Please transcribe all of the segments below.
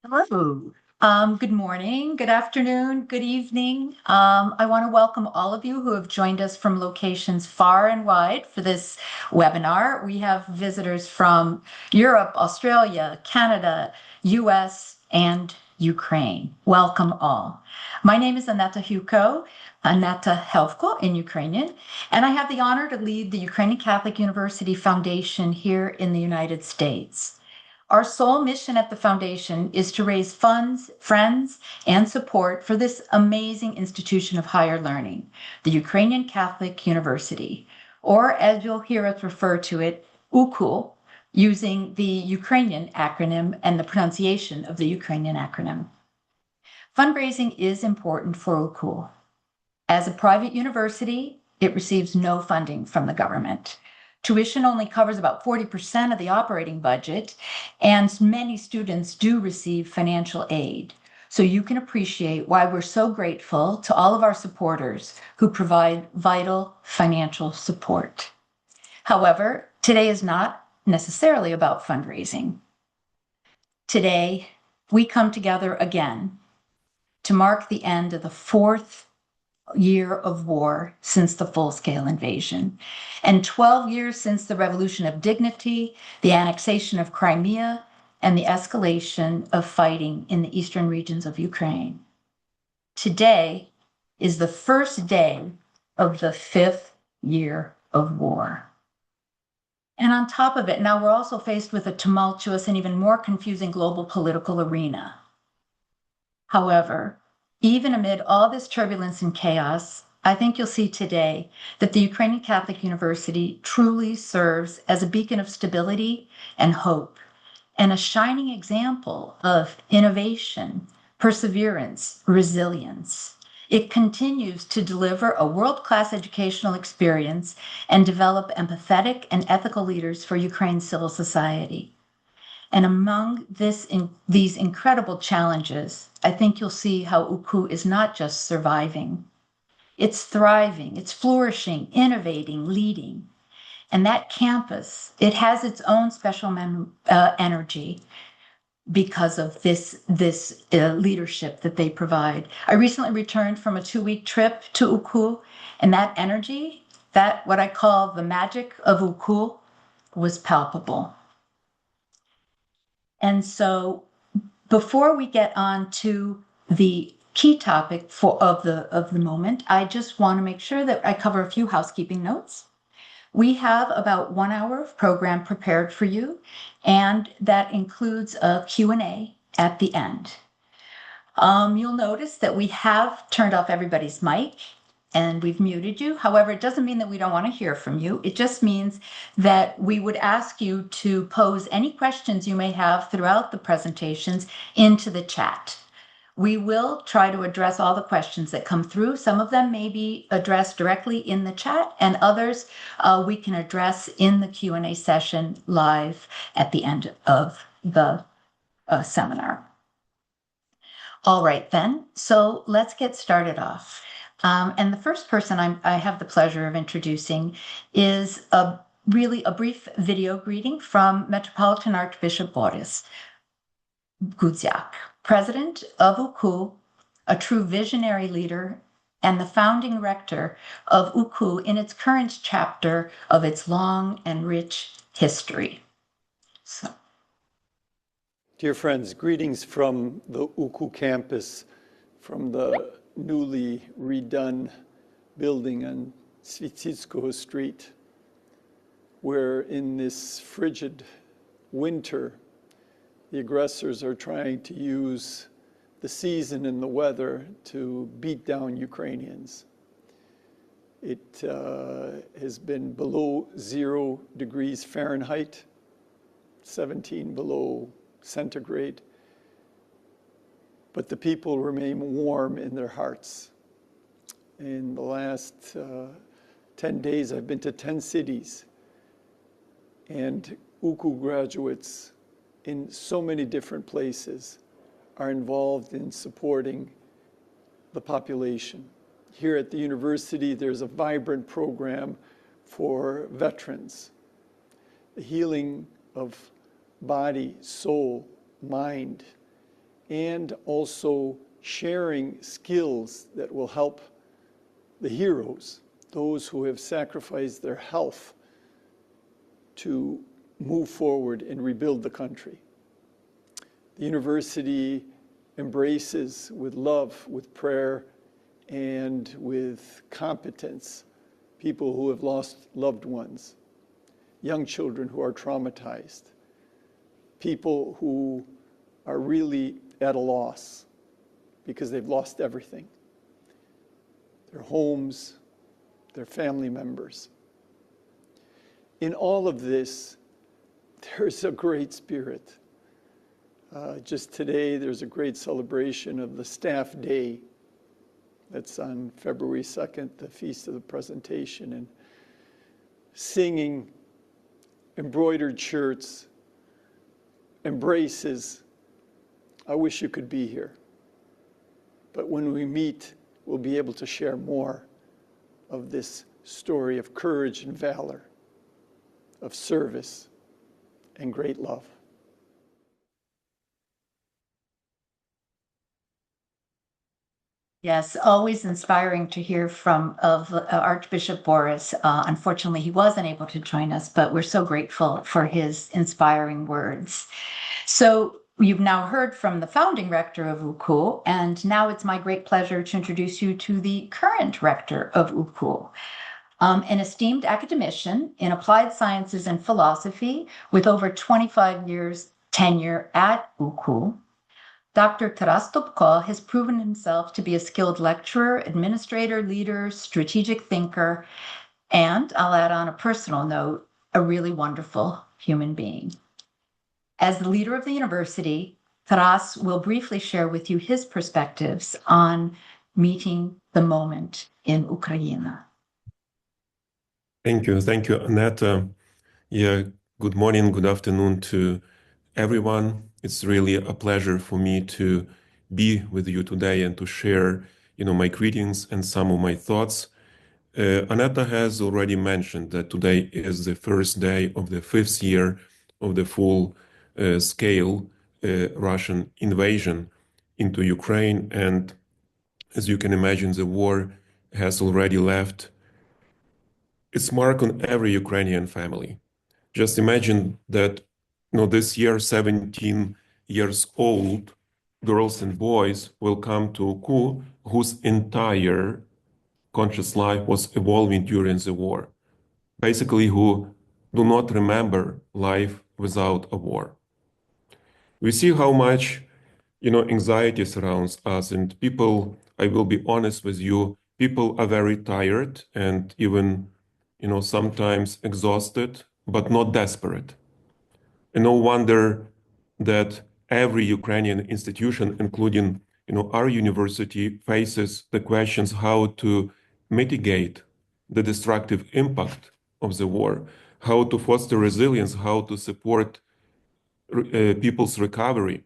Hello. Good morning, good afternoon, good evening. I want to welcome all of you who have joined us from locations far and wide for this webinar. We have visitors from Europe, Australia, Canada, US, and Ukraine. Welcome all. My name is Aneta Helfko in Ukrainian, and I have the honor to lead the Ukrainian Catholic University Foundation here in the United States. Our sole mission at the foundation is to raise funds, friends, and support for this amazing institution of higher learning, the Ukrainian Catholic University, or as you'll hear us refer to it, UKU, using the Ukrainian acronym and the pronunciation of the Ukrainian acronym. Fundraising is important for UKU. As a private university, it receives no funding from the government. Tuition only covers about 40% of the operating budget, and many students do receive financial aid. So you can appreciate why we're so grateful to all of our supporters who provide vital financial support. However, today is not necessarily about fundraising. Today, we come together again to mark the end of the fourth year of war since the full-scale invasion, and 12 years since the Revolution of Dignity, the annexation of Crimea, and the escalation of fighting in the eastern regions of Ukraine. Today is the first day of the fifth year of war. And on top of it, now we're also faced with a tumultuous and even more confusing global political arena. However, even amid all this turbulence and chaos, I think you'll see today that the Ukrainian Catholic University truly serves as a beacon of stability and hope, and a shining example of innovation, perseverance, resilience. It continues to deliver a world-class educational experience and develop empathetic and ethical leaders for Ukraine's civil society. And among these incredible challenges, I think you'll see how UKU is not just surviving. It's thriving, it's flourishing, innovating, leading. And that campus, it has its own special energy because of this leadership that they provide. I recently returned from a 2-week trip to UKU, and that energy, that what I call the magic of UKU, was palpable. And so before we get on to the key topic of the moment, I just want to make sure that I cover a few housekeeping notes. We have about 1 hour of program prepared for you, and that includes a Q&A at the end. You'll notice that we have turned off everybody's mic and we've muted you. However, it doesn't mean that we don't want to hear from you. It just means that we would ask you to pose any questions you may have throughout the presentations into the chat. We will try to address all the questions that come through. Some of them may be addressed directly in the chat, and others we can address in the Q&A session live at the end of the seminar. All right, then, so let's get started off. And the first person I have the pleasure of introducing is really a brief video greeting from Metropolitan Archbishop Boris Gudziak, president of UKU, a true visionary leader, and the founding rector of UKU in its current chapter of its long and rich history. So. Dear friends, greetings from the UKU campus, from the newly redone building on Svitsitskoho Street, where in this frigid winter, the aggressors are trying to use the season and the weather to beat down Ukrainians. It has been below 0 degrees Fahrenheit, 17 below centigrade, but the people remain warm in their hearts. In the last 10 days, I've been to 10 cities, and UKU graduates in so many different places are involved in supporting the population. Here at the university, there's a vibrant program for veterans, the healing of body, soul, mind, and also sharing skills that will help the heroes, those who have sacrificed their health to move forward and rebuild the country. The university embraces with love, with prayer, and with competence people who have lost loved ones, young children who are traumatized, people who are really at a loss because they've lost everything, their homes, their family members. In all of this, there's a great spirit. Just today, there's a great celebration of the Staff Day. That's on February 2nd, the Feast of the Presentation, and singing, embroidered shirts, embraces. I wish you could be here. But when we meet, we'll be able to share more of this story of courage and valor, of service and great love. Yes, always inspiring to hear from Archbishop Boris. Unfortunately, he wasn't able to join us, but we're so grateful for his inspiring words. So you've now heard from the founding rector of UKU, and now it's my great pleasure to introduce you to the current rector of UKU, an esteemed academician in applied sciences and philosophy with over 25 years tenure at UKU. Dr. Taras Topko has proven himself to be a skilled lecturer, administrator, leader, strategic thinker, and I'll add on a personal note, a really wonderful human being. As the leader of the university, Taras will briefly share with you his perspectives on meeting the moment in Ukraine. Thank you, Annette. Yeah, good morning, good afternoon to everyone. It's really a pleasure for me to be with you today and to share, my greetings and some of my thoughts. Annette has already mentioned that today is the first day of the 5th year of the full-scale Russian invasion into Ukraine, and as you can imagine, the war has already left its mark on every Ukrainian family. Just imagine that, this year, 17 years old girls and boys will come to UKU whose entire conscious life was evolving during the war. Basically, who do not remember life without a war. We see how much, anxiety surrounds us, and people, I will be honest with you, people are very tired and even, sometimes exhausted, but not desperate. And no wonder that every Ukrainian institution, including, our university, faces the questions how to mitigate the destructive impact of the war, how to foster resilience, how to support people's recovery,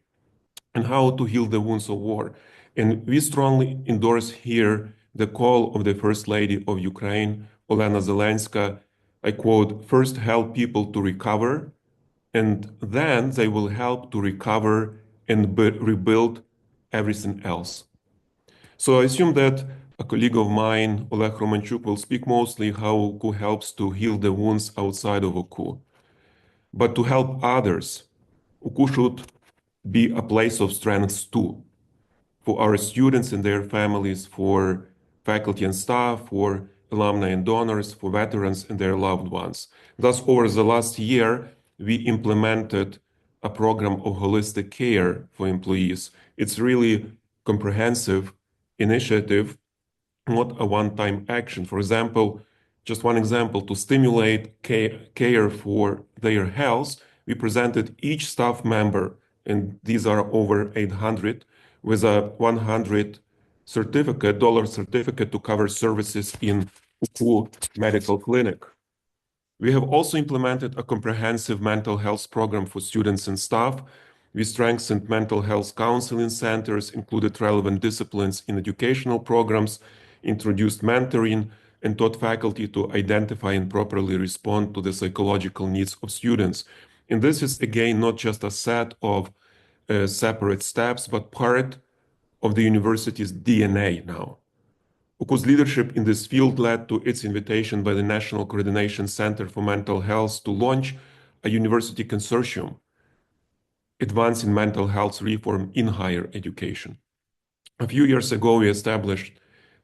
and how to heal the wounds of war. And we strongly endorse here the call of the First Lady of Ukraine, Olena Zelenska. I quote, "First help people to recover, and then they will help to recover and rebuild everything else." So I assume that a colleague of mine, Oleg Romanchuk, will speak mostly how UKU helps to heal the wounds outside of UKU. But to help others, UKU should be a place of strength too, for our students and their families, for faculty and staff, for alumni and donors, for veterans and their loved ones. Thus, over the last year, we implemented a program of holistic care for employees. It's really comprehensive initiative, not a one-time action. For example, just one example, to stimulate care for their health, we presented each staff member, and these are over 800, with a $100 certificate to cover services in UKU Medical Clinic. We have also implemented a comprehensive mental health program for students and staff. We strengthened mental health counseling centers, included relevant disciplines in educational programs, introduced mentoring, and taught faculty to identify and properly respond to the psychological needs of students. And this is, again, not just a set of separate steps, but part of the university's DNA now. UKU's leadership in this field led to its invitation by the National Coordination Center for Mental Health to launch a university consortium advancing mental health reform in higher education. A few years ago, we established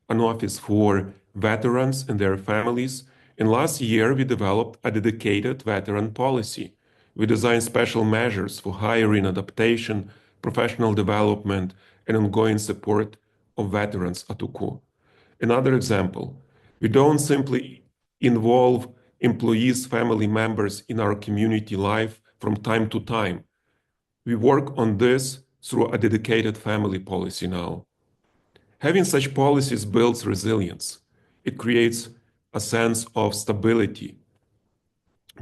an office for veterans and their families, and last year we developed a dedicated veteran policy. We designed special measures for hiring, adaptation, professional development, and ongoing support of veterans at UKU. Another example, we don't simply involve employees, family members in our community life from time to time. We work on this through a dedicated family policy now. Having such policies builds resilience. It creates a sense of stability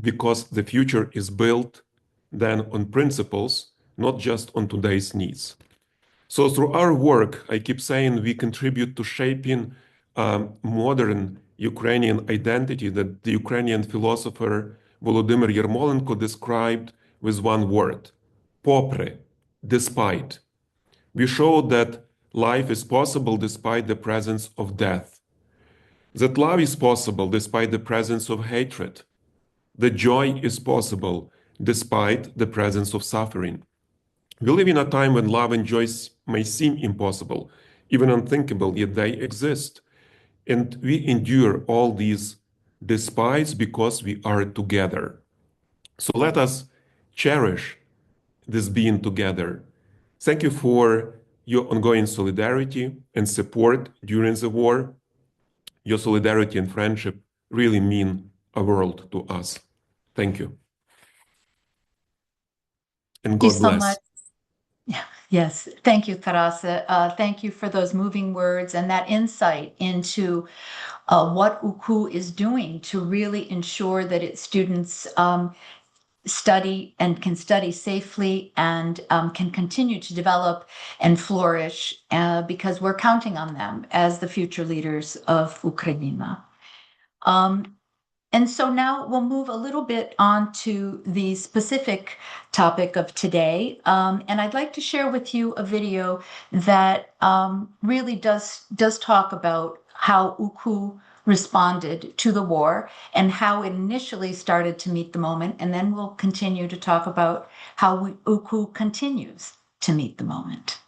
because the future is built then on principles, not just on today's needs. So through our work, I keep saying we contribute to shaping a modern Ukrainian identity that the Ukrainian philosopher Volodymyr Yermolenko described with one word, popre, despite. We showed that life is possible despite the presence of death, that love is possible despite the presence of hatred, that joy is possible despite the presence of suffering. We live in a time when love and joy may seem impossible, even unthinkable, yet they exist. And we endure all these despites because we are together. So let us cherish this being together. Thank you for your ongoing solidarity and support during the war. Your solidarity and friendship really mean a world to us. Thank you. And Thank you God so bless. much. Yes, thank you, Tarasa. Thank you for those moving words and that insight into what UKU is doing to really ensure that its students study and can study safely and can continue to develop and flourish because we're counting on them as the future leaders of Ukraine. And so now we'll move a little bit on to the specific topic of today. And I'd like to share with you a video that really does talk about how UKU responded to the war and how it initially started to meet the moment. And then we'll continue to talk about how UKU continues to meet the moment.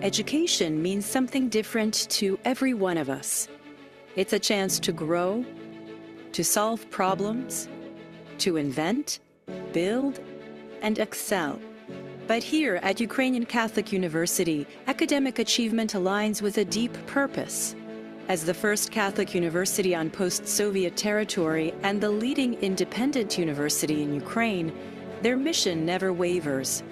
Education means something different to every one of us. It's a chance to grow, to solve problems, to invent, build, and excel. But here at Ukrainian Catholic University, academic achievement aligns with a deep purpose. As the first Catholic university on post-Soviet territory and the leading independent university in Ukraine, their mission never wavers.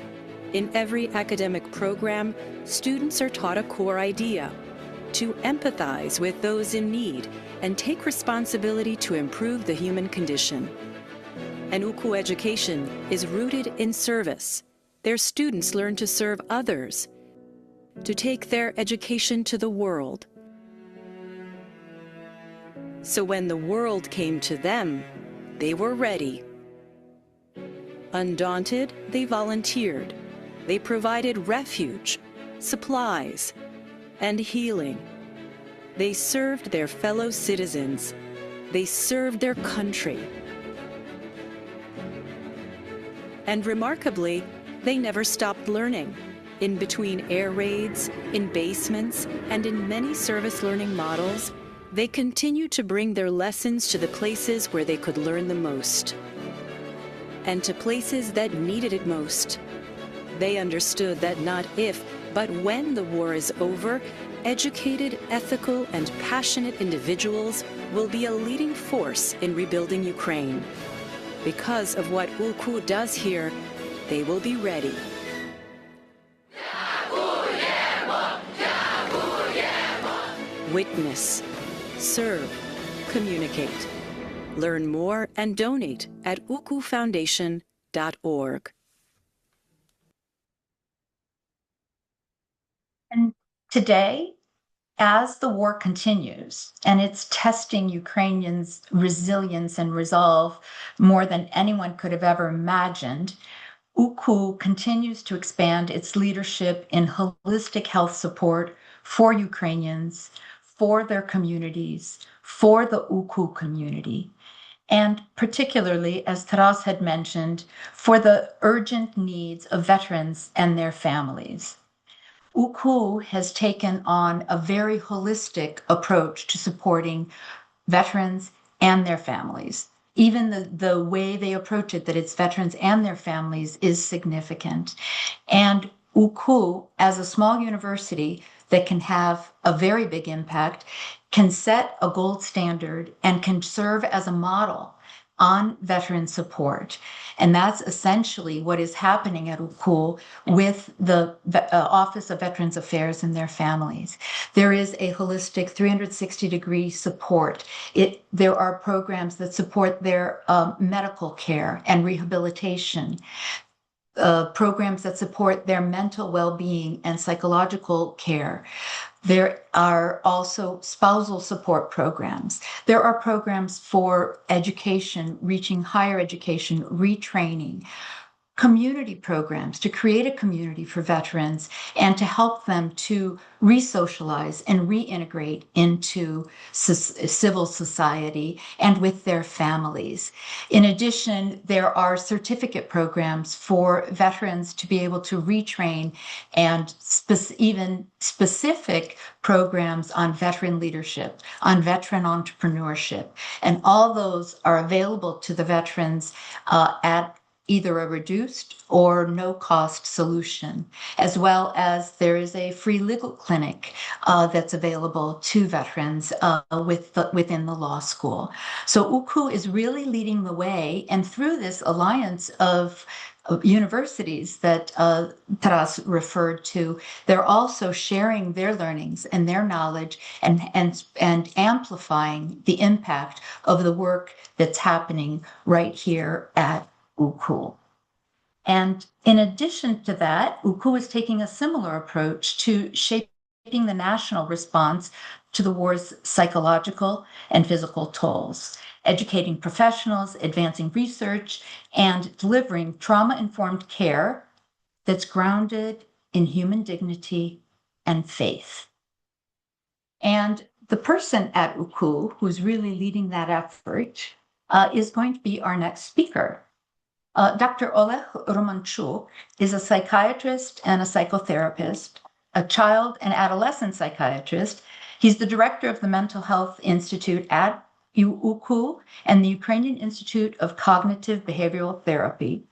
In every academic program, students are taught a core idea: to empathize with those in need and take responsibility to improve the human condition. And UKU education is rooted in service. Their students learn to serve others, to take their education to the world. So when the world came to them, they were ready. Undaunted, they volunteered. They provided refuge, supplies, and healing. They served their fellow citizens. They served their country. And remarkably, they never stopped learning. In between air raids, in basements, and in many service learning models, they continued to bring their lessons to the places where they could learn the most, and to places that needed it most. They understood that not if, but when the war is over, educated, ethical, and passionate individuals will be a leading force in rebuilding Ukraine. Because of what UKU does here, they will be ready. Witness, serve, communicate. Learn more and donate at ukufoundation.org. And today, as the war continues and it's testing Ukrainians' resilience and resolve more than anyone could have ever imagined, UKU continues to expand its leadership in holistic health support for Ukrainians, for their communities, for the UKU community, and particularly, as Taras had mentioned, for the urgent needs of veterans and their families. UKU has taken on a very holistic approach to supporting veterans and their families. Even the way they approach it, that it's veterans and their families, is significant. And UKU, as a small university that can have a very big impact, can set a gold standard and can serve as a model on veteran support. And that's essentially what is happening at UKU with the Office of Veterans Affairs and their families. There is a holistic 360-degree support. There are programs that support their medical care and rehabilitation, programs that support their mental well-being and psychological care. There are also spousal support programs. There are programs for education, reaching higher education, retraining, community programs to create a community for veterans and to help them to re-socialize and reintegrate into civil society and with their families. In addition, there are certificate programs for veterans to be able to retrain, and even specific programs on veteran leadership, on veteran entrepreneurship. And all those are available to the veterans at either a reduced or no-cost solution, as well as there is a free legal clinic that's available to veterans within the law school. So UKU is really leading the way, and through this alliance of universities that Taras referred to, they're also sharing their learnings and their knowledge and amplifying the impact of the work that's happening right here at UKU. And in addition to that, UKU is taking a similar approach to shaping the national response to the war's psychological and physical tolls, educating professionals, advancing research, and delivering trauma-informed care that's grounded in human dignity and faith. And the person at UKU who's really leading that effort is going to be our next speaker. Dr. Oleg Romanchuk is a psychiatrist and a psychotherapist, a child and adolescent psychiatrist. He's the director of the Mental Health Institute at UKU and the Ukrainian Institute of Cognitive Behavioral Therapy,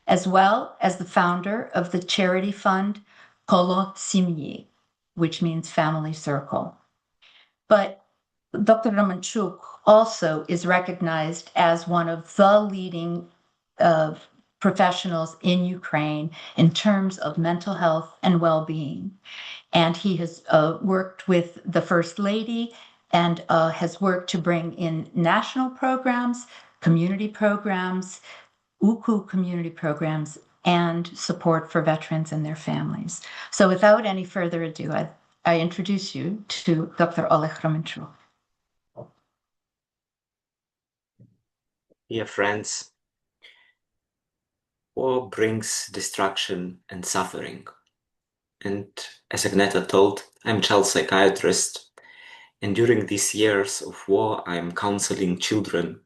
as well as the founder of the charity fund Kolo Simyi, which means family circle. But Dr. Romanchuk also is recognized as one of the leading professionals in Ukraine in terms of mental health and well-being. And he has worked with the First Lady and has worked to bring in national programs, community programs, UKU community programs, and support for veterans and their families. So without any further ado, I introduce you to Dr. Oleg Romanchuk. Dear friends, war brings destruction and suffering. And as Agneta told, I'm a child psychiatrist, and during these years of war, I'm counseling children,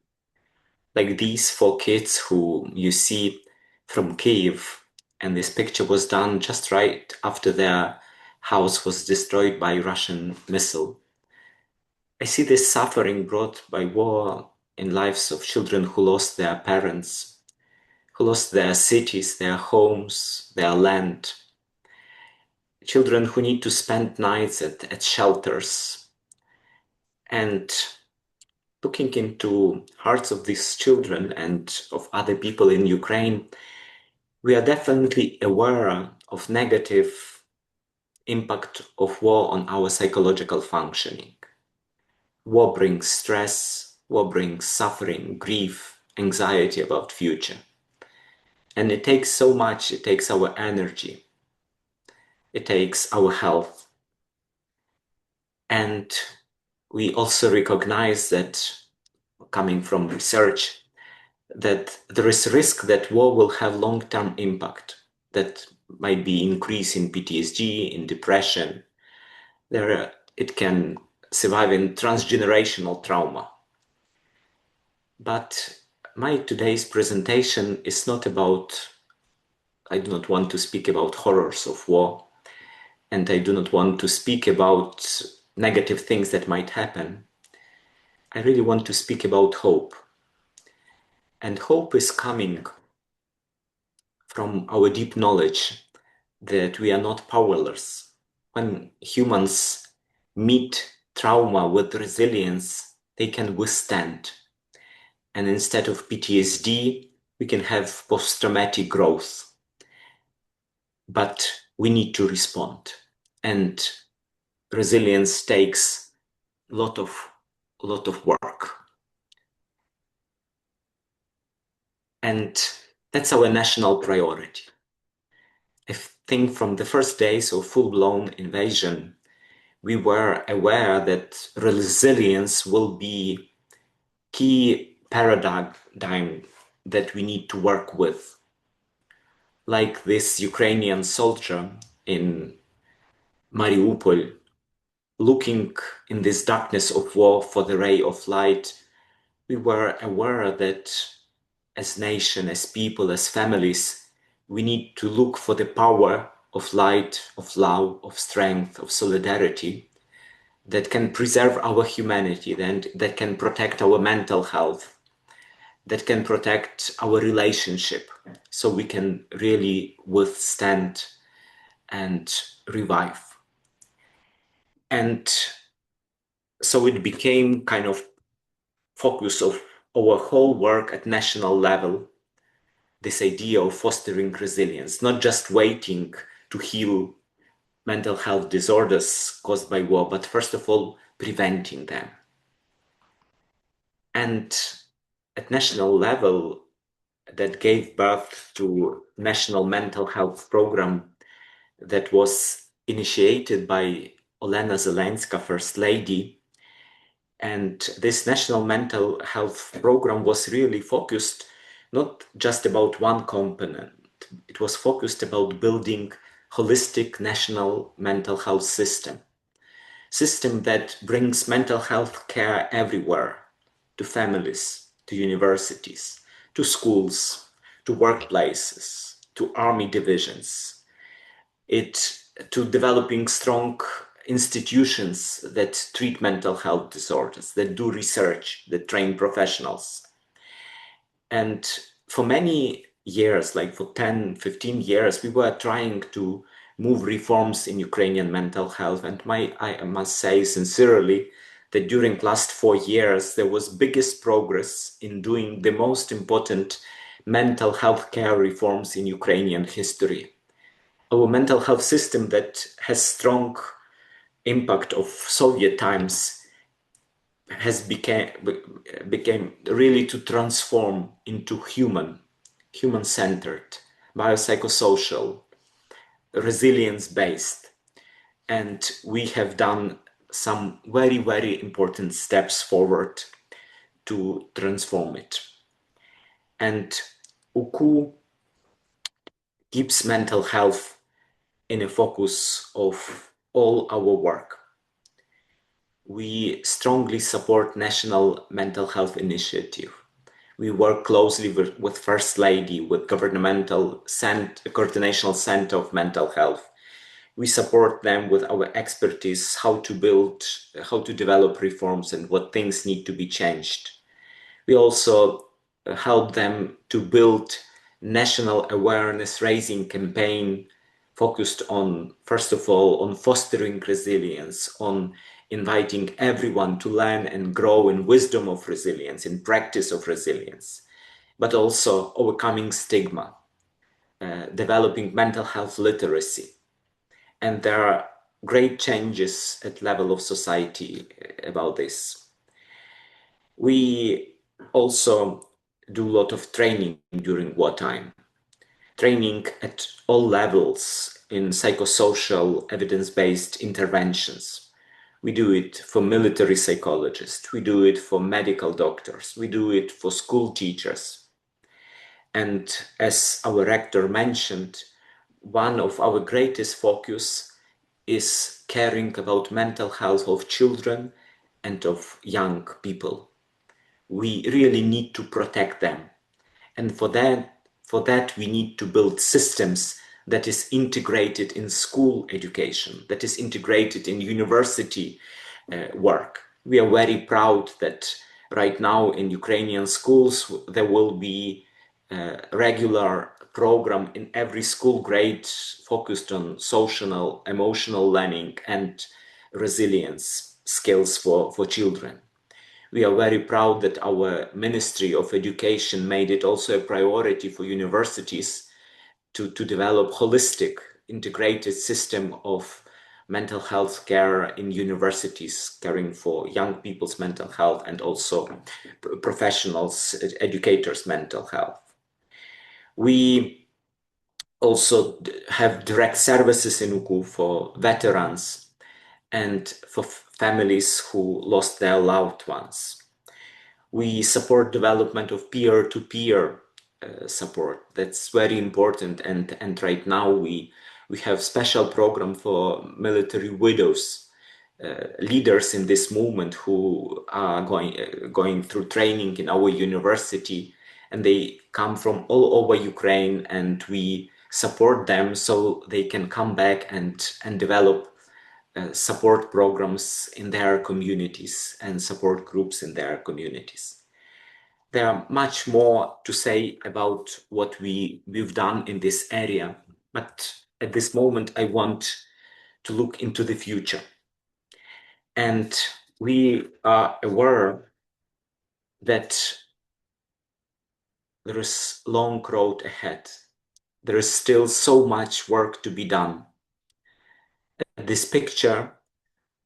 like these 4 kids who you see from Kyiv, and this picture was done just right after their house was destroyed by Russian missile. I see this suffering brought by war in lives of children who lost their parents, who lost their cities, their homes, their land. Children who need to spend nights at shelters. And looking into hearts of these children and of other people in Ukraine, we are definitely aware of negative impact of war on our psychological functioning. War brings stress, war brings suffering, grief, anxiety about future. And it takes so much, it takes our energy, it takes our health. And we also recognize that, coming from research, that there is risk that war will have long-term impact that might be increase in PTSD, in depression. It can survive in transgenerational trauma. But my today's presentation is not about, I do not want to speak about horrors of war, and I do not want to speak about negative things that might happen. I really want to speak about hope. And hope is coming from our deep knowledge that we are not powerless. When humans meet trauma with resilience, they can withstand. And instead of PTSD, we can have post-traumatic growth. But we need to respond. And resilience takes a lot of work. And that's our national priority. I think from the first days of full-blown invasion, we were aware that resilience will be key paradigm that we need to work with. Like this Ukrainian soldier in Mariupol, looking in this darkness of war for the ray of light, we were aware that as nation, as people, as families, we need to look for the power of light, of love, of strength, of solidarity that can preserve our humanity, that can protect our mental health, that can protect our relationship, so we can really withstand and revive. And so it became kind of focus of our whole work at national level, this idea of fostering resilience, not just waiting to heal mental health disorders caused by war, but first of all, preventing them. And at national level, that gave birth to National Mental Health Program that was initiated by Olena Zelenska, First Lady. And this National Mental Health Program was really focused not just about one component. It was focused about building holistic national mental health system that brings mental health care everywhere, to families, to universities, to schools, to workplaces, to army divisions, to developing strong institutions that treat mental health disorders, that do research, that train professionals. And for many years, like for 10, 15 years, we were trying to move reforms in Ukrainian mental health. And I must say sincerely that during last 4 years, there was biggest progress in doing the most important mental health care reforms in Ukrainian history. Our mental health system that has strong impact of Soviet times has became really to transform into human-centered, biopsychosocial, resilience-based. And we have done some very, very important steps forward to transform it. And UKU keeps mental health in a focus of all our work. We strongly support National Mental Health Initiative. We work closely with First Lady, with Governmental Coordination Center of Mental Health. We support them with our expertise, how to develop reforms and what things need to be changed. We also help them to build national awareness raising campaign focused on, first of all, on fostering resilience, on inviting everyone to learn and grow in wisdom of resilience, in practice of resilience, but also overcoming stigma, developing mental health literacy. And there are great changes at level of society about this. We also do a lot of training during wartime, training at all levels in psychosocial evidence-based interventions. We do it for military psychologists. We do it for medical doctors. We do it for school teachers. And as our rector mentioned, one of our greatest focus is caring about mental health of children and of young people. We really need to protect them. And for that we need to build systems that is integrated in school education, that is integrated in university work. We are very proud that right now in Ukrainian schools there will be a regular program in every school grade focused on social, emotional learning and resilience skills for children. We are very proud that our Ministry of Education made it also a priority for universities to develop holistic, integrated system of mental health care in universities, caring for young people's mental health and also professionals, educators' mental health. We also have direct services in UKU for veterans and for families who lost their loved ones. We support development of peer-to-peer support. That's very important. And right now we have special program for military widows, leaders in this movement who are going through training in our university, and they come from all over Ukraine, and we support them so they can come back and develop support programs in their communities and support groups in their communities. There are much more to say about what we've done in this area, but at this moment I want to look into the future. And we are aware that there is a long road ahead. There is still so much work to be done. This picture,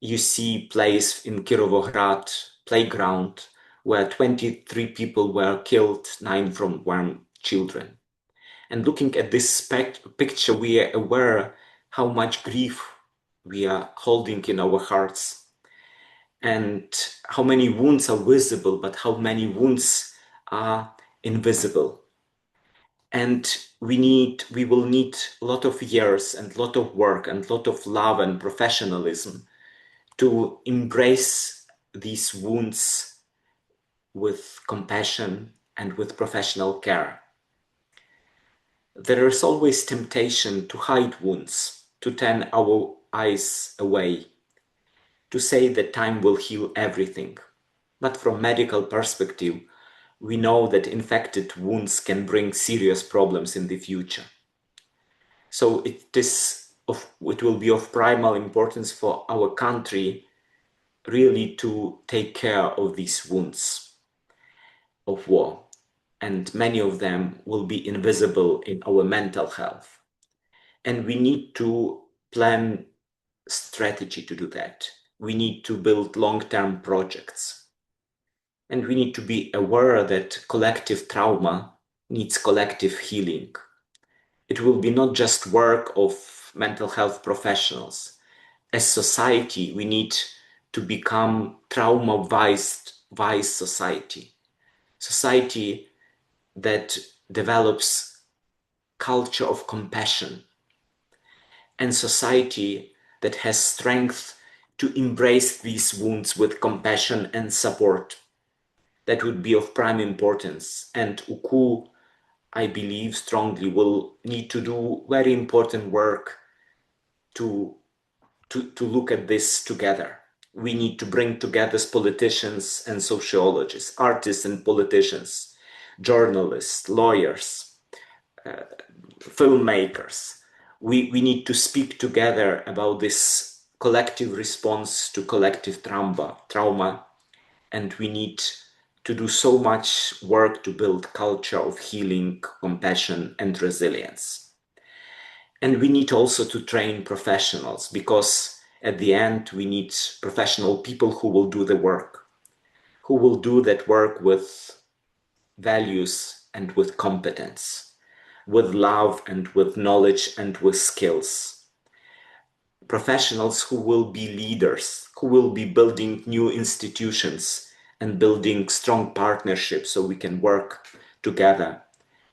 you see place in Kirovograd playground where 23 people were killed, 9 from one children. And looking at this picture, we are aware how much grief we are holding in our hearts and how many wounds are visible, but how many wounds are invisible. And we will need a lot of years and a lot of work and a lot of love and professionalism to embrace these wounds with compassion and with professional care. There is always temptation to hide wounds, to turn our eyes away, to say that time will heal everything. But from medical perspective, we know that infected wounds can bring serious problems in the future. So it will be of primal importance for our country really to take care of these wounds of war. And many of them will be invisible in our mental health. And we need to plan strategy to do that. We need to build long-term projects. And we need to be aware that collective trauma needs collective healing. It will be not just work of mental health professionals. As society, we need to become trauma-wise society. Society that develops culture of compassion, and society that has strength to embrace these wounds with compassion and support. That would be of prime importance. And UKU, I believe strongly, will need to do very important work to look at this together. We need to bring together politicians and sociologists, artists and politicians, journalists, lawyers, filmmakers. We need to speak together about this collective response to collective trauma, and we need to do so much work to build culture of healing, compassion, and resilience. And we need also to train professionals, because at the end we need professional people who will do the work, who will do that work with values and with competence, with love and with knowledge and with skills. professionals who will be leaders, who will be building new institutions and building strong partnerships so we can work together,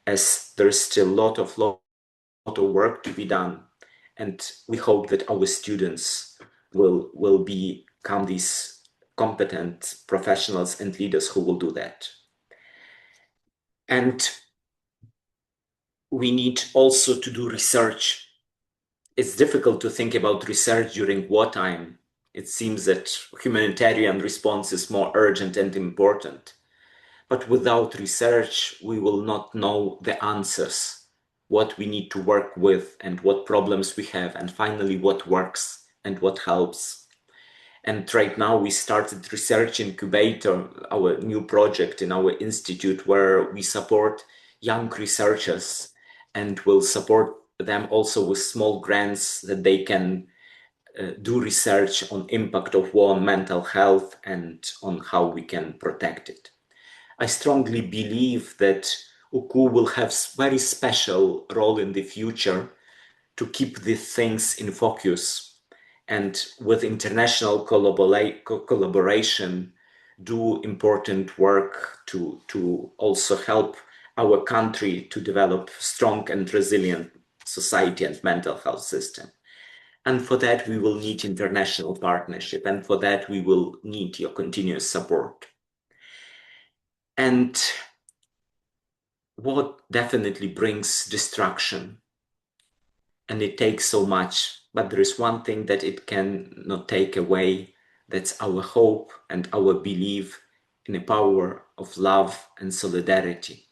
as there's still a lot of work to be done. And we hope that our students will become these competent professionals and leaders who will do that. And we need also to do research. It's difficult to think about research during wartime. It seems that humanitarian response is more urgent and important. But without research, we will not know the answers, what we need to work with and what problems we have, and finally what works and what helps. And right now we started Research Incubator, our new project in our institute, where we support young researchers and will support them also with small grants that they can do research on impact of war on mental health and on how we can protect it. I strongly believe that UKU will have very special role in the future to keep these things in focus and with international collaboration do important work to also help our country to develop strong and resilient society and mental health system. And for that, we will need international partnership, and for that, we will need your continuous support. And war definitely brings destruction, and it takes so much, but there is one thing that it cannot take away. That's our hope and our belief in the power of love and solidarity.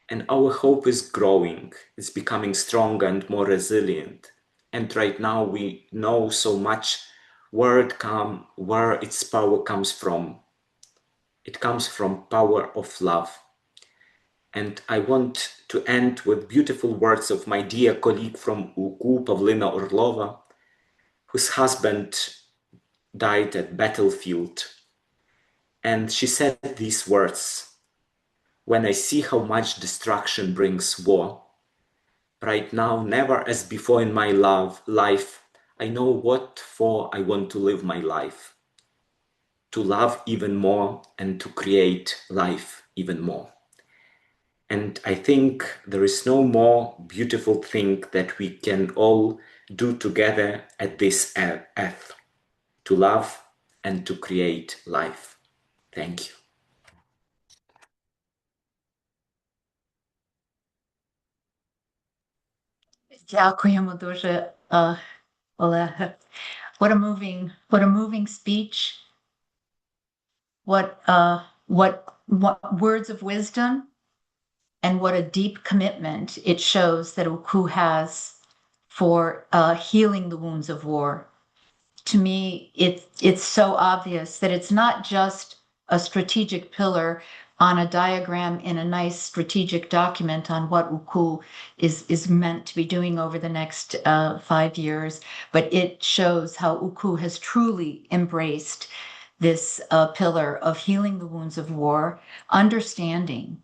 And our hope is growing, it's becoming stronger and more resilient. And right now we know so much where its power comes from. It comes from power of love. And I want to end with beautiful words of my dear colleague from UKU, Pavlina Orlova, whose husband died at battlefield. And she said these words: "When I see how much destruction brings war, right now, never as before in my life, I know what for I want to live my life. To love even more and to create life even more." And I think there is no more beautiful thing that we can all do together at this earth, to love and to create life. Thank you. Дякуємо дуже, Олег. What a moving speech. What words of wisdom, and what a deep commitment it shows that UKU has for healing the wounds of war. To me, it's so obvious that it's not just a strategic pillar on a diagram in a nice strategic document on what UKU is meant to be doing over the next 5 years, but it shows how UKU has truly embraced this pillar of healing the wounds of war, understanding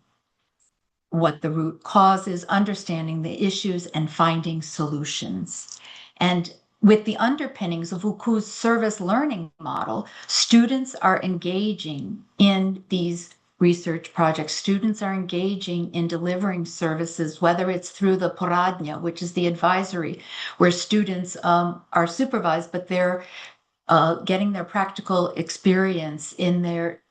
what the root cause is, understanding the issues, and finding solutions. And with the underpinnings of UKU's service learning model, students are engaging in these research projects. Students are engaging in delivering services, whether it's through the poradnya, which is the advisory, where students are supervised, but they're getting their practical experience in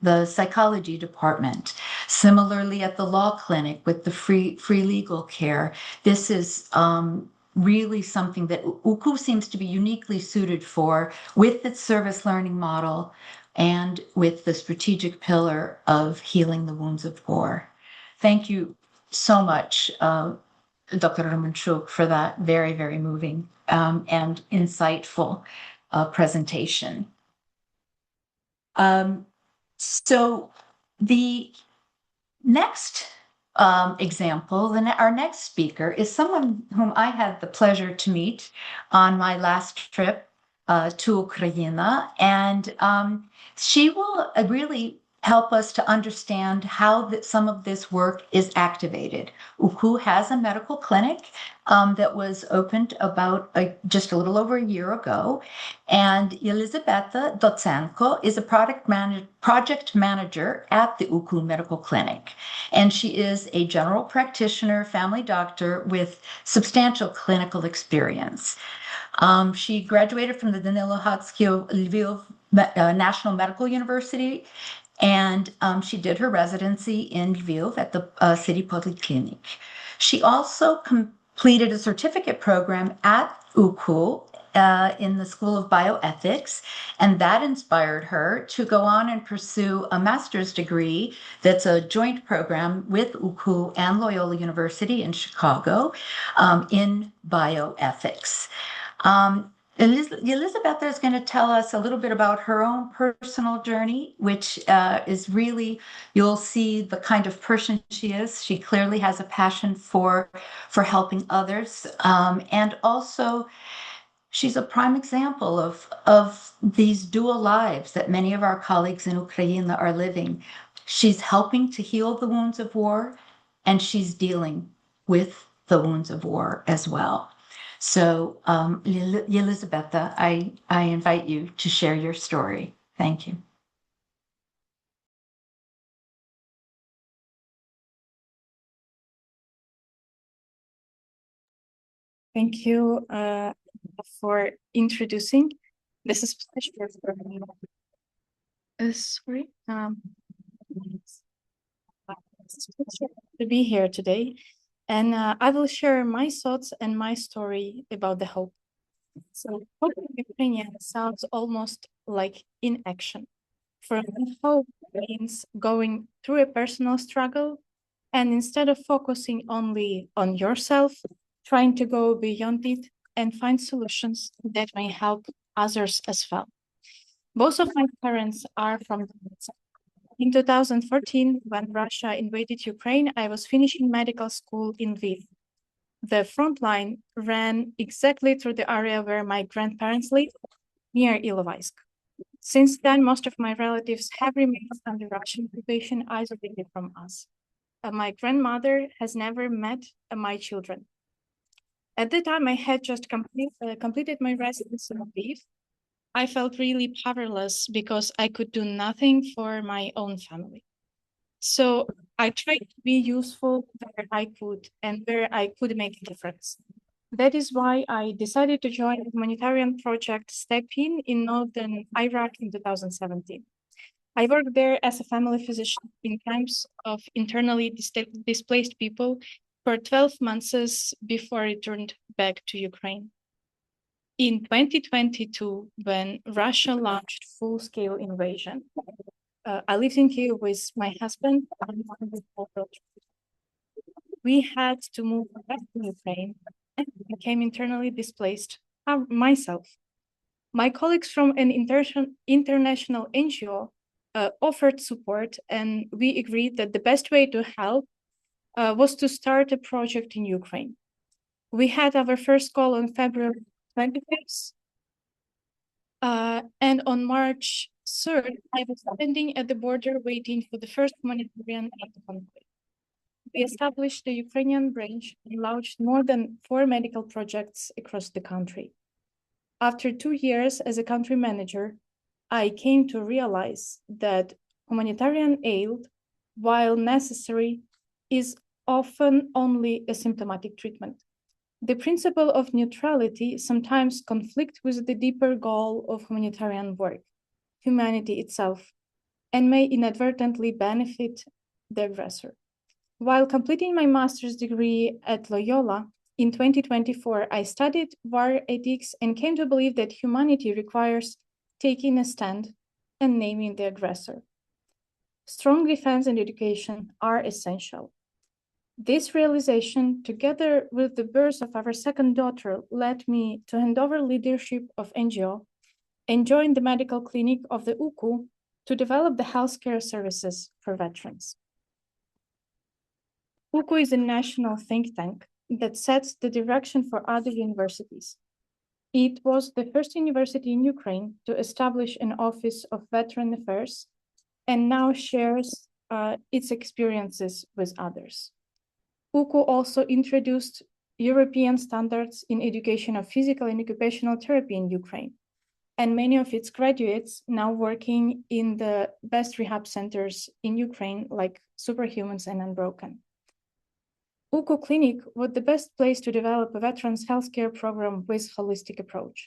the psychology department. Similarly, at the law clinic with the free legal care, this is really something that UKU seems to be uniquely suited for, with its service learning model and with the strategic pillar of healing the wounds of war. Thank you so much, Dr. Romanchuk, for that very, very moving and insightful presentation. So the next example, our next speaker is someone whom I had the pleasure to meet on my last trip to Ukraine, and she will really help us to understand how some of this work is activated. UKU has a medical clinic that was opened about just a little over a year ago, and Elizabeta Dotsenko is a project manager at the UKU Medical Clinic, and she is a general practitioner, family doctor with substantial clinical experience. She graduated from the Danilo Hatskio Lviv National Medical University, and she did her residency in Lviv at the city polyclinic. She also completed a certificate program at UKU in the School of Bioethics, and that inspired her to go on and pursue a master's degree that's a joint program with UKU and Loyola University in Chicago in bioethics. Elizabeth is going to tell us a little bit about her own personal journey, which is really, you'll see the kind of person she is. She clearly has a passion for helping others. And also, she's a prime example of these dual lives that many of our colleagues in Ukraine are living. She's helping to heal the wounds of war, and she's dealing with the wounds of war as well. So, Elizabeta, I invite you to share your story. Thank you. Thank you for introducing. This is a pleasure for me. Sorry. It's a pleasure to be here today, and I will share my thoughts and my story about the hope. So, hope in Ukrainian sounds almost like inaction. For me, hope means going through a personal struggle, and instead of focusing only on yourself, trying to go beyond it and find solutions that may help others as well. Both of my parents are from Donetsk. In 2014, when Russia invaded Ukraine, I was finishing medical school in Lviv. The front line ran exactly through the area where my grandparents lived, near Ilovaisk. Since then, most of my relatives have remained under Russian occupation, isolated from us. My grandmother has never met my children. At the time, I had just completed my residency in Lviv. I felt really powerless because I could do nothing for my own family. So I tried to be useful where I could and where I could make a difference. That is why I decided to join a humanitarian project Step in northern Iraq in 2017. I worked there as a family physician in camps of internally displaced people for 12 months before I returned back to Ukraine. In 2022, when Russia launched full-scale invasion, I lived in Kyiv with my husband and we had to move back to Ukraine and became internally displaced myself. My colleagues from an international NGO offered support, and we agreed that the best way to help was to start a project in Ukraine. We had our first call on February 25th, and on March 3rd, I was standing at the border waiting for the first humanitarian aid convoy. We established the Ukrainian branch and launched more than 4 medical projects across the country. After 2 years as a country manager, I came to realize that humanitarian aid, while necessary, is often only a symptomatic treatment. The principle of neutrality sometimes conflicts with the deeper goal of humanitarian work, humanity itself, and may inadvertently benefit the aggressor. While completing my master's degree at Loyola in 2024, I studied war ethics and came to believe that humanity requires taking a stand and naming the aggressor. Strong defense and education are essential. This realization, together with the birth of our second daughter, led me to hand over leadership of NGO and join the medical clinic of the UKU to develop the healthcare services for veterans. UKU is a national think tank that sets the direction for other universities. It was the first university in Ukraine to establish an Office of Veteran Affairs and now shares its experiences with others. UKU also introduced European standards in education of physical and occupational therapy in Ukraine, and many of its graduates now working in the best rehab centers in Ukraine, like Superhumans and Unbroken. UKU Clinic was the best place to develop a veterans healthcare program with holistic approach.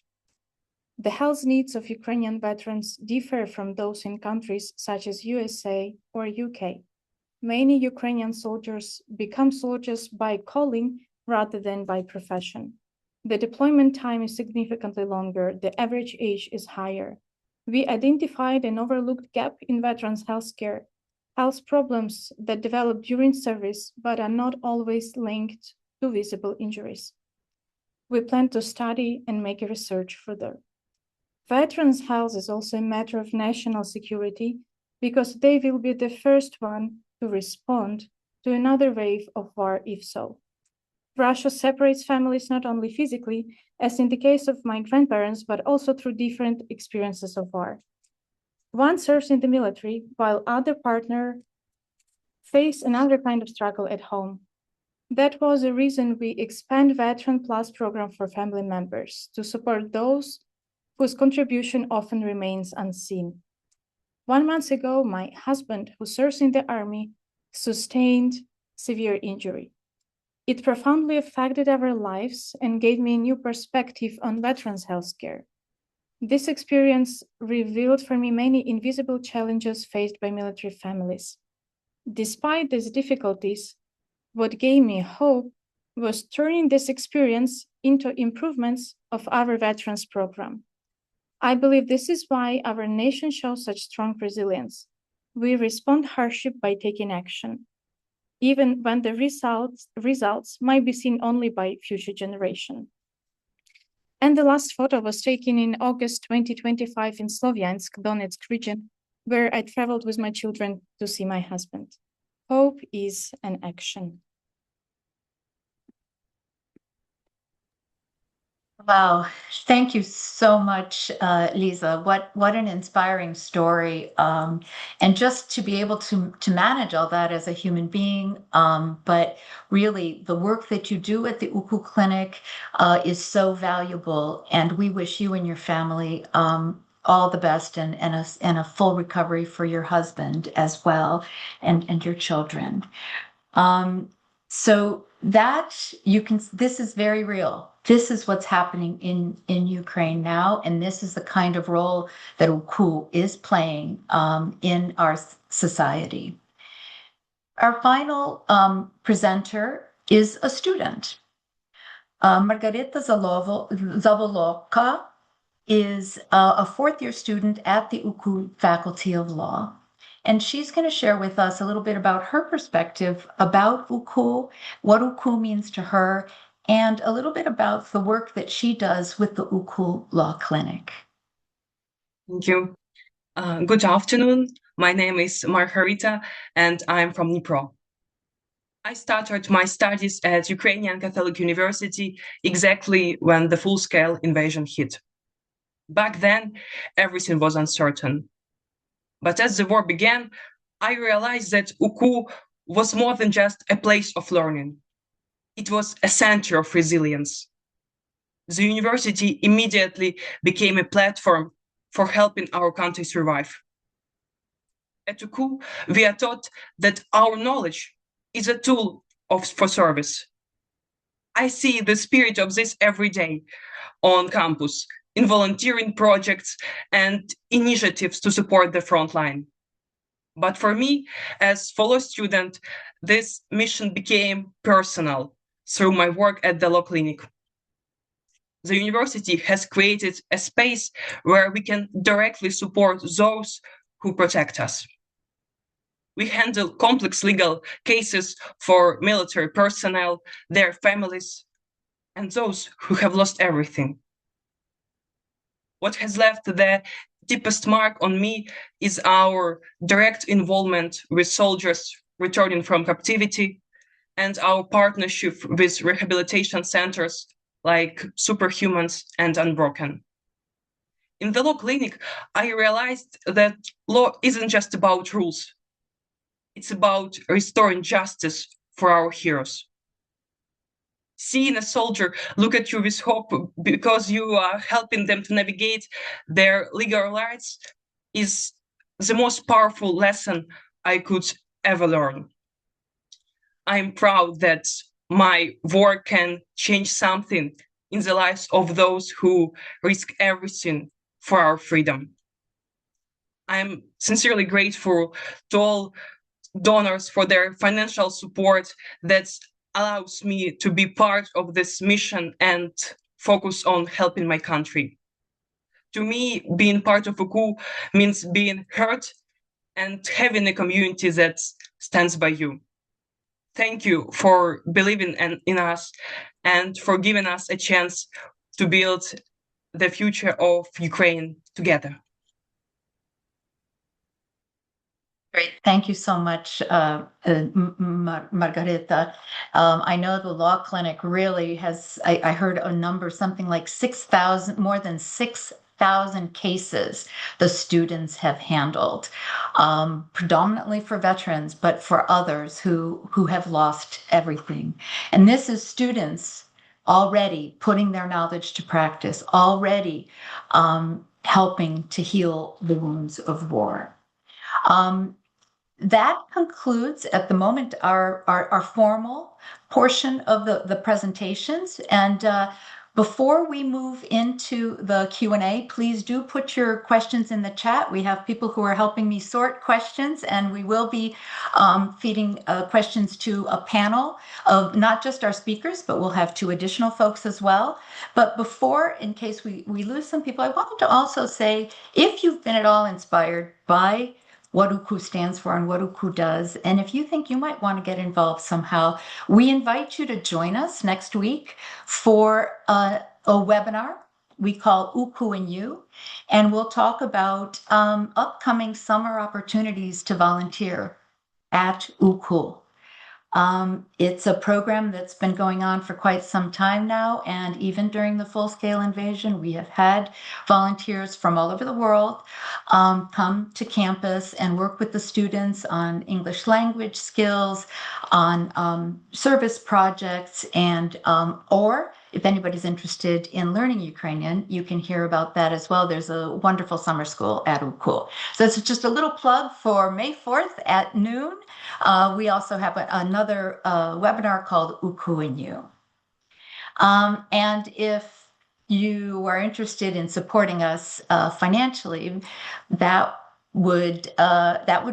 The health needs of Ukrainian veterans differ from those in countries such as USA or UK. Many Ukrainian soldiers become soldiers by calling rather than by profession. The deployment time is significantly longer, the average age is higher. We identified an overlooked gap in veterans' healthcare, health problems that develop during service but are not always linked to visible injuries. We plan to study and make a research further. Veterans' health is also a matter of national security because they will be the first one to respond to another wave of war if so. Russia separates families not only physically, as in the case of my grandparents, but also through different experiences of war. One serves in the military, while other partner face another kind of struggle at home. That was the reason we expand Veteran Plus program for family members to support those whose contribution often remains unseen. 1 month ago, my husband, who serves in the army, sustained severe injury. It profoundly affected our lives and gave me a new perspective on veterans' healthcare. This experience revealed for me many invisible challenges faced by military families. Despite these difficulties, what gave me hope was turning this experience into improvements of our veterans program. I believe this is why our nation shows such strong resilience. We respond hardship by taking action, even when the results might be seen only by future generation. And the last photo was taken in August 2025 in Sloviansk, Donetsk region, where I traveled with my children to see my husband. Hope is an action. Wow, thank you so much, Lisa. What an inspiring story, and just to be able to manage all that as a human being. But really, the work that you do at the UKU Clinic is so valuable, and we wish you and your family all the best and a full recovery for your husband as well, and your children. So that this is very real. This is what's happening in Ukraine now, and this is the kind of role that UKU is playing in our society. Our final presenter is a student. Margarita Zavoloka is a fourth-year student at the UKU Faculty of Law. And she's going to share with us a little bit about her perspective about UKU, what UKU means to her, and a little bit about the work that she does with the UKU Law Clinic. Thank you. Good afternoon. My name is Margarita, and I'm from Dnipro. I started my studies at Ukrainian Catholic University exactly when the full-scale invasion hit. Back then, everything was uncertain. But as the war began, I realized that UKU was more than just a place of learning. It was a center of resilience. The university immediately became a platform for helping our country survive. At UKU, we are taught that our knowledge is a tool for service. I see the spirit of this every day on campus, in volunteering projects and initiatives to support the front line. But for me, as fellow student, this mission became personal through my work at the law clinic. The university has created a space where we can directly support those who protect us. We handle complex legal cases for military personnel, their families, and those who have lost everything. What has left the deepest mark on me is our direct involvement with soldiers returning from captivity and our partnership with rehabilitation centers like Superhumans and Unbroken. In the law clinic, I realized that law isn't just about rules. It's about restoring justice for our heroes. Seeing a soldier look at you with hope because you are helping them to navigate their legal rights is the most powerful lesson I could ever learn. I'm proud that my work can change something in the lives of those who risk everything for our freedom. I'm sincerely grateful to all donors for their financial support that allows me to be part of this mission and focus on helping my country. To me, being part of UKU means being heard and having a community that stands by you. Thank you for believing in us and for giving us a chance to build the future of Ukraine together. Great. Thank you so much, Margarita. I know the law clinic really has, I heard a number, something like 6,000, more than 6,000 cases the students have handled, predominantly for veterans, but for others who have lost everything. And this is students already putting their knowledge to practice, already helping to heal the wounds of war. That concludes at the moment our formal portion of the presentations. And before we move into the Q&A, please do put your questions in the chat. We have people who are helping me sort questions, and we will be feeding questions to a panel of not just our speakers, but we'll have 2 additional folks as well. But before, in case we lose some people, I wanted to also say, if you've been at all inspired by what UKU stands for and what UKU does, and if you think you might want to get involved somehow, we invite you to join us next week for a webinar we call UKU and You, and we'll talk about upcoming summer opportunities to volunteer at UKU. It's a program that's been going on for quite some time now, and even during the full-scale invasion, we have had volunteers from all over the world come to campus and work with the students on English language skills, on service projects, and or if anybody's interested in learning Ukrainian, you can hear about that as well. There's a wonderful summer school at UKU. So it's just a little plug for May 4th at noon. We also have another webinar called UKU and You. And if you are interested in supporting us financially, that would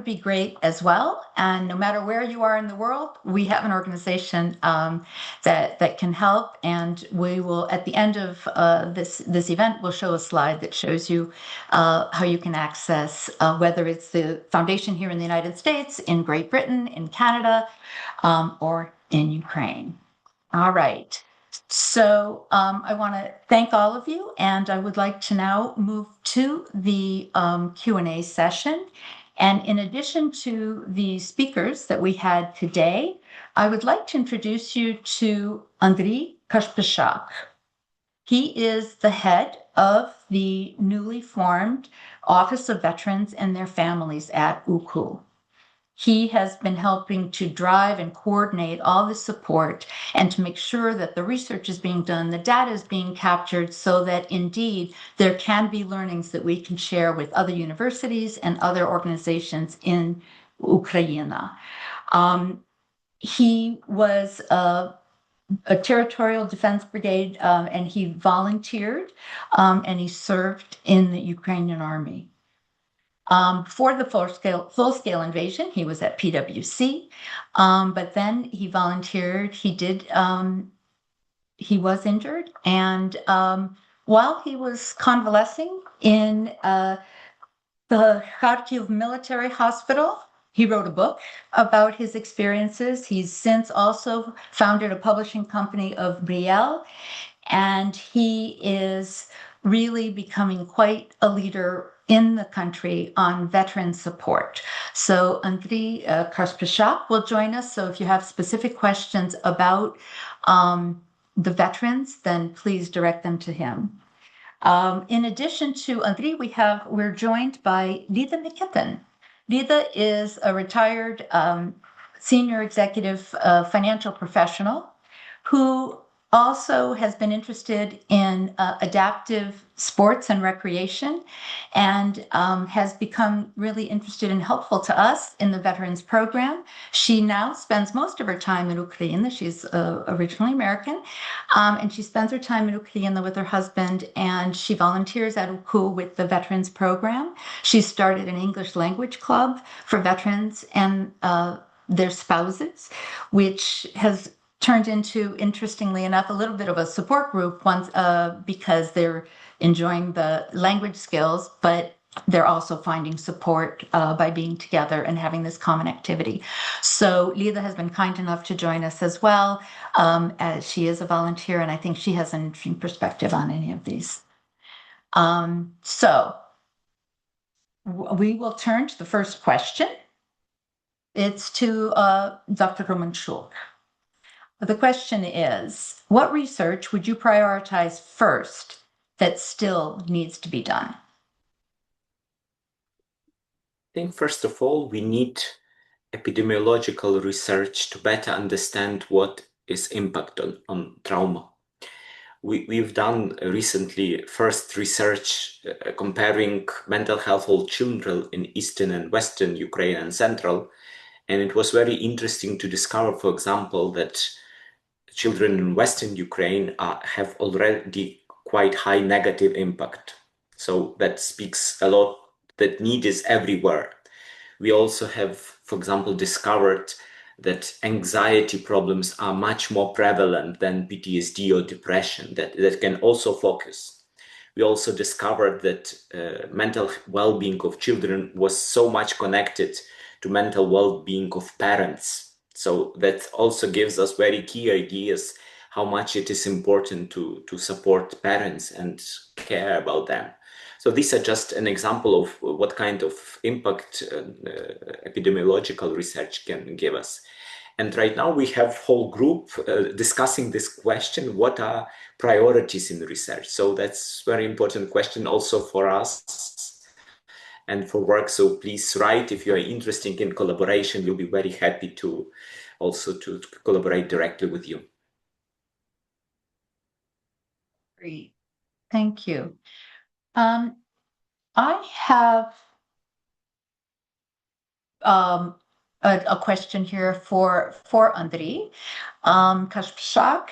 be great as well. And no matter where you are in the world, we have an organization that can help. And we will, at the end of this event, we'll show a slide that shows you how you can access, whether it's the foundation here in the United States, in Great Britain, in Canada, or in Ukraine. All right. So I want to thank all of you, and I would like to now move to the Q&A session. And in addition to the speakers that we had today, I would like to introduce you to Andriy Kashpishak. He is the head of the newly formed Office of Veterans and Their Families at UKU. He has been helping to drive and coordinate all the support and to make sure that the research is being done, the data is being captured, so that indeed there can be learnings that we can share with other universities and other organizations in Ukraine. He was a territorial defense brigade, and he volunteered and he served in the Ukrainian army. For the full-scale invasion, he was at PwC, but then he volunteered. He was injured, and while he was convalescing in the Kharkiv Military Hospital, he wrote a book about his experiences. He's since also founded a publishing company of Brielle, and he is really becoming quite a leader in the country on veteran support. So Andriy Kashpishak will join us. So if you have specific questions about the veterans, then please direct them to him. In addition to Andriy, we're joined by Lida Nikitin. Lida is a retired senior executive financial professional who also has been interested in adaptive sports and recreation, and has become really interested and helpful to us in the Veterans Program. She now spends most of her time in Ukraine. She's originally American, and she spends her time in Ukraine with her husband, and she volunteers at UKU with the Veterans Program. She started an English language club for veterans and their spouses, which has turned into, interestingly enough, a little bit of a support group once because they're enjoying the language skills, but they're also finding support by being together and having this common activity. So Lida has been kind enough to join us as well, as she is a volunteer, and I think she has an interesting perspective on any of these. So we will turn to the first question. It's to Dr. Romanchuk. The question is, what research would you prioritize first that still needs to be done? I think first of all, we need epidemiological research to better understand what is impact on trauma. We've done recently first research comparing mental health of children in Eastern and Western Ukraine and Central, and it was very interesting to discover, for example, that children in Western Ukraine have already quite high negative impact. So that speaks a lot that need is everywhere. We also have, for example, discovered that anxiety problems are much more prevalent than PTSD or depression that can also focus. We also discovered that mental well-being of children was so much connected to mental well-being of parents. So that also gives us very key ideas how much it is important to support parents and care about them. So these are just an example of what kind of impact epidemiological research can give us. And right now we have whole group discussing this question, what are priorities in research? So that's very important question also for us and for work. So please write if you are interested in collaboration. We'll be very happy to also to collaborate directly with you. Great, thank you. I have a question here for Andriy Kashpshak.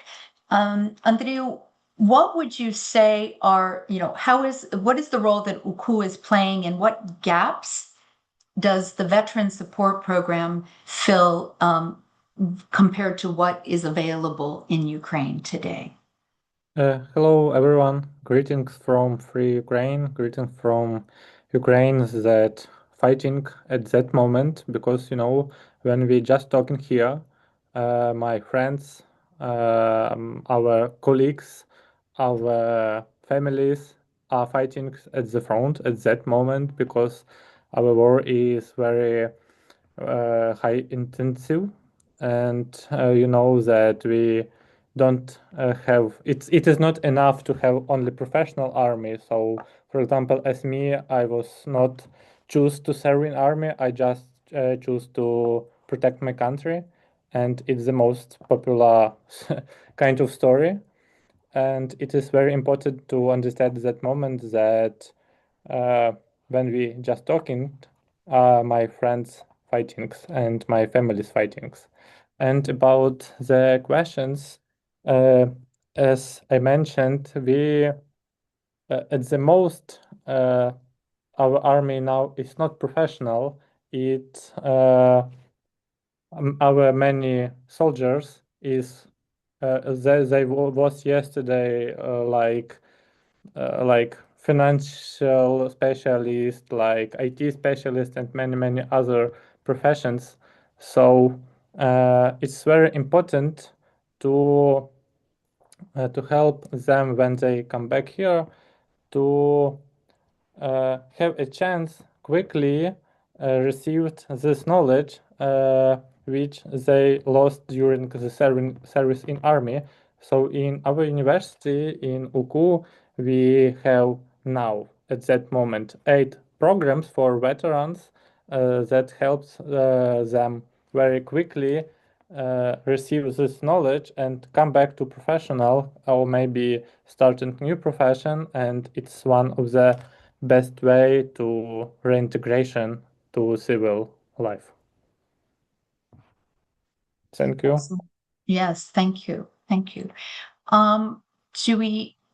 Andriy, what would you say are, what is the role that UKU is playing, and what gaps does the Veteran Support Program fill compared to what is available in Ukraine today? Hello, everyone. Greetings from free Ukraine. Greetings from Ukraine that fighting at that moment, because, when we just talking here, my friends, our colleagues, our families are fighting at the front at that moment, because our war is very high intensive, and you know that we don't have it is not enough to have only professional army. So for example, as me, I was not choose to serve in army, I just choose to protect my country, and it's the most popular kind of story. And it is very important to understand that moment that when we just talking, my friends fightings and my family's fightings. And about the questions, as I mentioned, we at the most our army now is not professional. It our many soldiers is they was yesterday like financial specialist, like IT specialist, and many other professions. So it's very important to help them when they come back here to have a chance quickly received this knowledge which they lost during the service in army. So in our university in UKU, we have now at that moment 8 programs for veterans that helps them very quickly receive this knowledge and come back to professional or maybe starting new profession, and it's one of the best way to reintegration to civil life. Thank you. Yes, thank you. Thank you.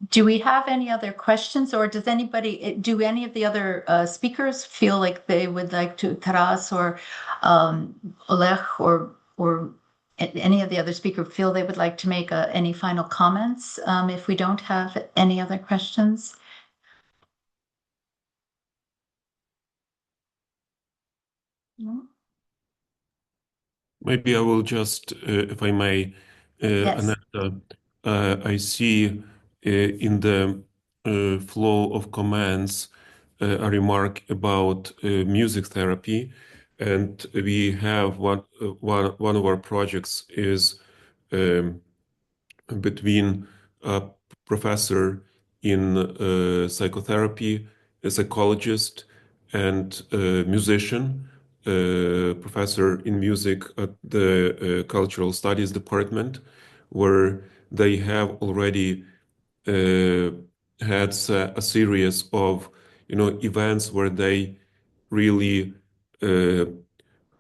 Do we have any other questions, or do any of the other speakers feel like they would like to, Taras or Oleg or any of the other speakers feel they would like to make any final comments if we don't have any other questions? No? Maybe I will just, if I may, Yes. Aneta, I see in the flow of comments a remark about music therapy, and we have one of our projects is between a professor in psychotherapy, a psychologist, and a musician, professor in music at the Cultural Studies Department, where they have already had a series of events where they really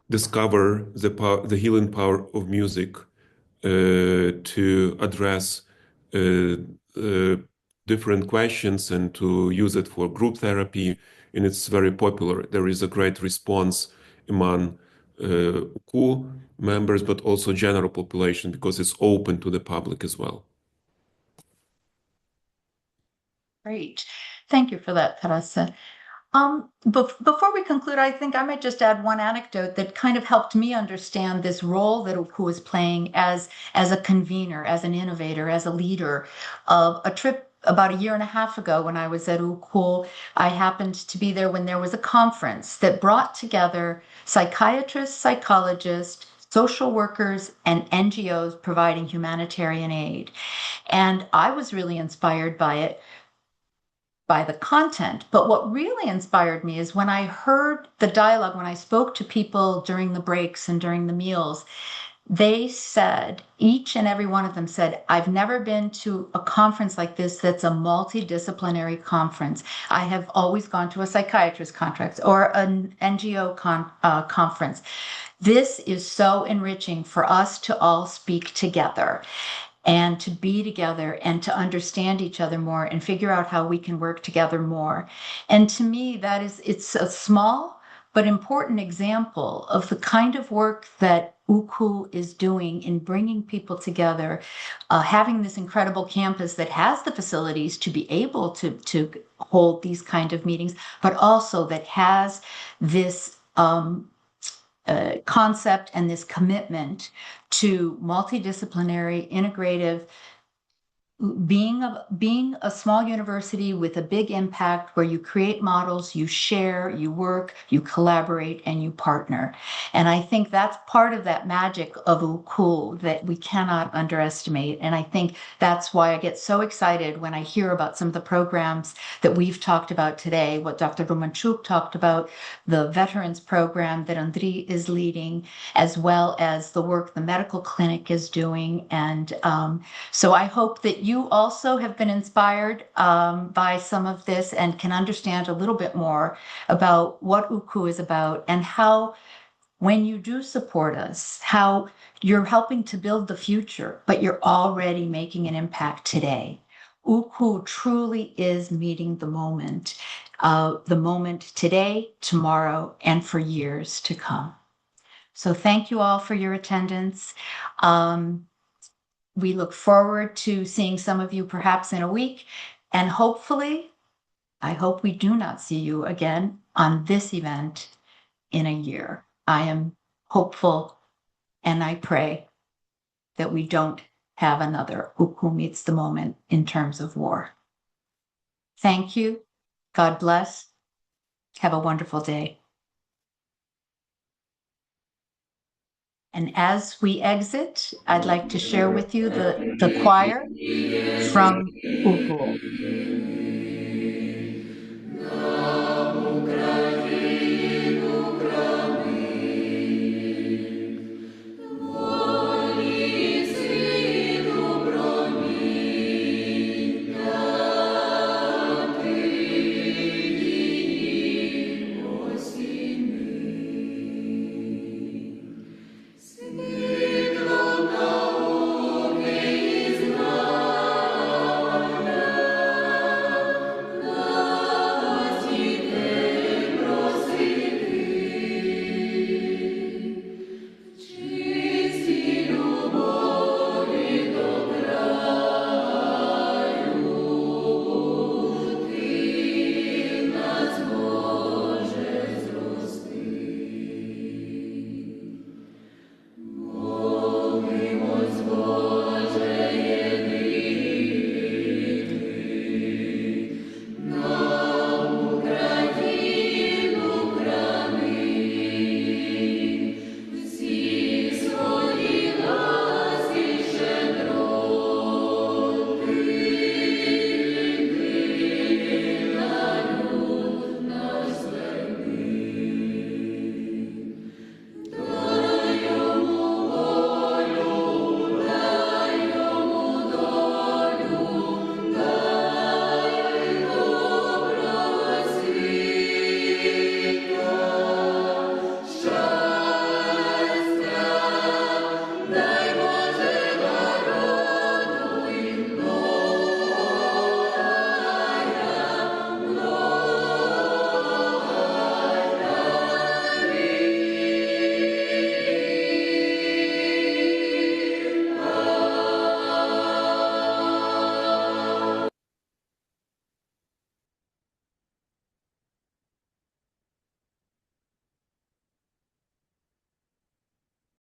discover the healing power of music to address uh, uh, different questions and to use it for group therapy. And it's very popular. There is a great response among UKU members, but also general population because it's open to the public as well. Great. Thank you for that, Tarasa. Before we conclude, I think I might just add one anecdote that kind of helped me understand this role that UKU is playing as a convener, as an innovator, as a leader. A trip about a year and a half ago when I was at UKU, I happened to be there when there was a conference that brought together psychiatrists, psychologists, social workers, and NGOs providing humanitarian aid. And I was really inspired by it, by the content. But what really inspired me is when I heard the dialogue, when I spoke to people during the breaks and during the meals, they said, each and every one of them said, I've never been to a conference like this that's a multidisciplinary conference. I have always gone to a psychiatrist conference or an NGO conference. This is so enriching for us to all speak together and to be together and to understand each other more and figure out how we can work together more. And to me, it's a small but important example of the kind of work that UKU is doing in bringing people together, having this incredible campus that has the facilities to be able to hold these kind of meetings, but also that has this concept and this commitment to multidisciplinary, integrative, being a small university with a big impact where you create models, you share, you work, you collaborate, and you partner. And I think that's part of that magic of UKU that we cannot underestimate. And I think that's why I get so excited when I hear about some of the programs that we've talked about today, what Dr. Romanchuk talked about, the veterans program that Andriy is leading, as well as the work the medical clinic is doing. And so I hope that you also have been inspired by some of this and can understand a little bit more about what UKU is about and how, when you do support us, how you're helping to build the future, but you're already making an impact today. UKU truly is meeting the moment today, tomorrow, and for years to come. So thank you all for your attendance. We look forward to seeing some of you perhaps in a week, and hopefully, I hope we do not see you again on this event in a year. I am hopeful and I pray that we don't have another UKU meets the moment in terms of war. Thank you. God bless. Have a wonderful day. And as we exit, I'd like to share with you the choir from Ukul.